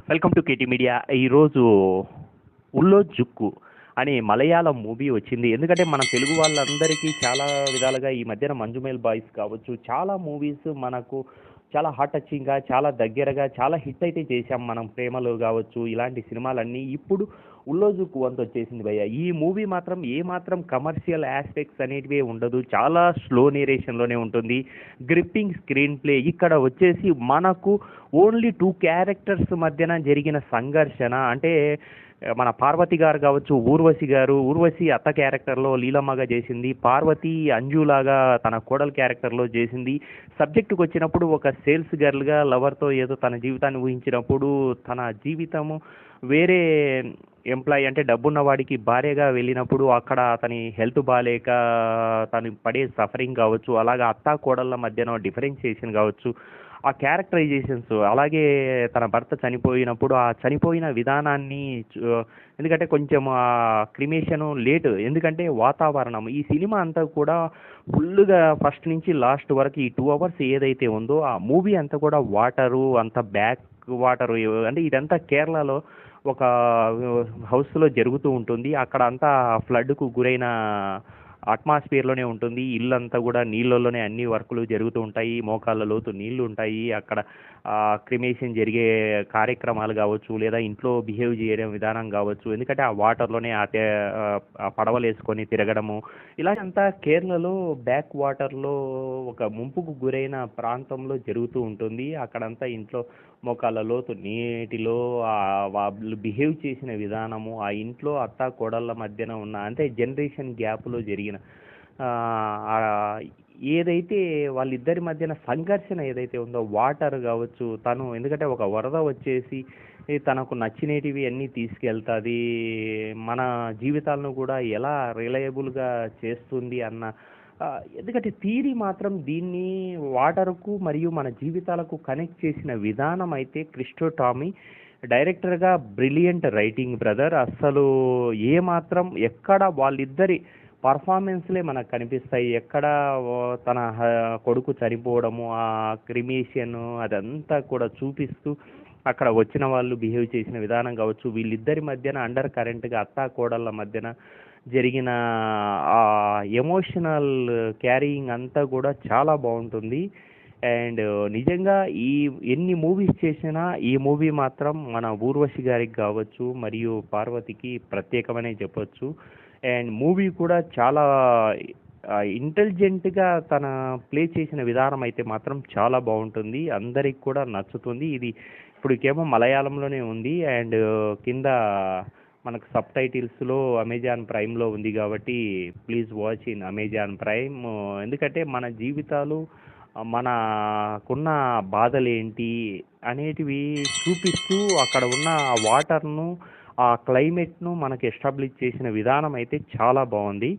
Welcome to KT media. ఈరోజు ఉల్లో జుక్కు అనే Malayalam movie వచ్చింది. ఎందుకంటే మన తెలుగు వాళ్ళందరికీ చాలా విధాలుగా ఈ మధ్యన మంజుమేల్ బాయ్స్ కావచ్చు, చాలా మూవీస్ మనకు చాలా హార్ట్ టచింగ్గా, చాలా దగ్గరగా, చాలా హిట్ అయితే చేశాం మనం. ప్రేమలు కావచ్చు, ఇలాంటి సినిమాలన్నీ ఇప్పుడు ఉల్లో జుక్కు వంత వచ్చేసింది భయ్య. ఈ మూవీ మాత్రం ఏమాత్రం కమర్షియల్ ఆస్పెక్ట్స్ అనేటివే ఉండదు, చాలా స్లో నేరేషన్లోనే ఉంటుంది, గ్రిప్పింగ్ స్క్రీన్ ప్లే. ఇక్కడ వచ్చేసి మనకు ఓన్లీ టూ క్యారెక్టర్స్ మధ్యన జరిగిన సంఘర్షణ అంటే మన పార్వతి గారు కావచ్చు, ఊర్వశి అత్త క్యారెక్టర్లో లీలమ్మగా చేసింది, పార్వతి అంజులాగా తన కోడలు క్యారెక్టర్లో చేసింది. సబ్జెక్టుకు వచ్చినప్పుడు ఒక సేల్స్ గర్ల్గా లవర్తో ఏదో తన జీవితాన్ని ఊహించినప్పుడు తన జీవితము వేరే ఎంప్లాయీ అంటే డబ్బున్న వాడికి భార్యగా వెళ్ళినప్పుడు అక్కడ అతని హెల్త్ బాగాలేక తను పడే సఫరింగ్ కావచ్చు, అలాగే అత్తా కోడళ్ళ మధ్యన డిఫరెన్షియేషన్ కావచ్చు, ఆ క్యారెక్టరైజేషన్స్, అలాగే తన భర్త చనిపోయినప్పుడు ఆ చనిపోయిన విధానాన్ని ఎందుకంటే కొంచెం ఆ క్రిమేషను లేటు, ఎందుకంటే వాతావరణం ఈ సినిమా అంతా కూడా ఫుల్గా ఫస్ట్ నుంచి లాస్ట్ వరకు ఈ 2 అవర్స్ ఏదైతే ఉందో ఆ మూవీ అంతా కూడా వాటరు అంత బ్యాక్ వాటరు అంటే ఇదంతా కేరళలో ఒక హౌస్లో జరుగుతూ ఉంటుంది. అక్కడ అంతా ఫ్లడ్కు గురైన అట్మాస్ఫియర్లోనే ఉంటుంది. ఇల్లంతా కూడా నీళ్ళల్లోనే అన్ని వర్కులు జరుగుతూ ఉంటాయి, మోకాళ్ళ లోతు నీళ్లు ఉంటాయి. అక్కడ క్రిమేషన్ జరిగే కార్యక్రమాలు కావచ్చు, లేదా ఇంట్లో బిహేవ్ చేయడం విధానం కావచ్చు, ఎందుకంటే ఆ వాటర్లోనే ఆ పడవలు వేసుకొని తిరగడము, ఇలాంతా కేరళలో బ్యాక్ వాటర్లో ఒక ముంపుకు గురైన ప్రాంతంలో జరుగుతూ ఉంటుంది. అక్కడంతా ఇంట్లో మోకాళ్ళ లోతు నీటిలో వాళ్ళు బిహేవ్ చేసిన విధానము, ఆ ఇంట్లో అత్త కోడళ్ళ మధ్యన ఉన్న అంటే జనరేషన్ గ్యాప్లో జరిగిన ఏదైతే వాళ్ళిద్దరి మధ్యన సంఘర్షణ ఏదైతే ఉందో, వాటర్ కావచ్చు, తను ఎందుకంటే ఒక వరద వచ్చేసి తనకు నచ్చినేటివి అన్నీ తీసుకెళ్తుంది, మన జీవితాలను కూడా ఎలా రిలయబుల్గా చేస్తుంది అన్న ఎందుకంటే థీరీ మాత్రం దీన్ని వాటర్కు మరియు మన జీవితాలకు కనెక్ట్ చేసిన విధానం అయితే క్రిస్టో టామీ డైరెక్టర్గా బ్రిలియంట్ రైటింగ్ బ్రదర్. అస్సలు ఏమాత్రం ఎక్కడ వాళ్ళిద్దరి పర్ఫార్మెన్స్లే మనకు కనిపిస్తాయి. ఎక్కడ తన కొడుకు చనిపోవడము, ఆ క్రిమేషన్ అదంతా కూడా చూపిస్తూ అక్కడ వచ్చిన వాళ్ళు బిహేవ్ చేసిన విధానం కావచ్చు, వీళ్ళిద్దరి మధ్యన అండర్ కరెంట్గా అత్తా కోడళ్ళ మధ్యన జరిగిన ఆ ఎమోషనల్ క్యారీయింగ్ అంతా కూడా చాలా బాగుంటుంది. అండ్ నిజంగా ఈ ఎన్ని మూవీస్ చేసినా ఈ మూవీ మాత్రం మన ఊర్వశి గారికి కావచ్చు మరియు పార్వతికి ప్రత్యేకమనే చెప్పొచ్చు. అండ్ మూవీ కూడా చాలా ఇంటెలిజెంట్గా తన ప్లే చేసిన విధానం అయితే మాత్రం చాలా బాగుంటుంది, అందరికి కూడా నచ్చుతుంది. ఇది ఇప్పటికేమో మలయాళంలోనే ఉంది అండ్ కింద మనకు సబ్ టైటిల్స్లో అమెజాన్ ప్రైమ్లో ఉంది కాబట్టి please watch in Amazon prime. ఎందుకంటే మన జీవితాలు మనకున్న బాధలేంటి అనేటివి చూపిస్తూ అక్కడ ఉన్న ఆ వాటర్ను, ఆ క్లైమేట్ను మనకి ఎస్టాబ్లిష్ చేసిన విధానం అయితే చాలా బాగుంది.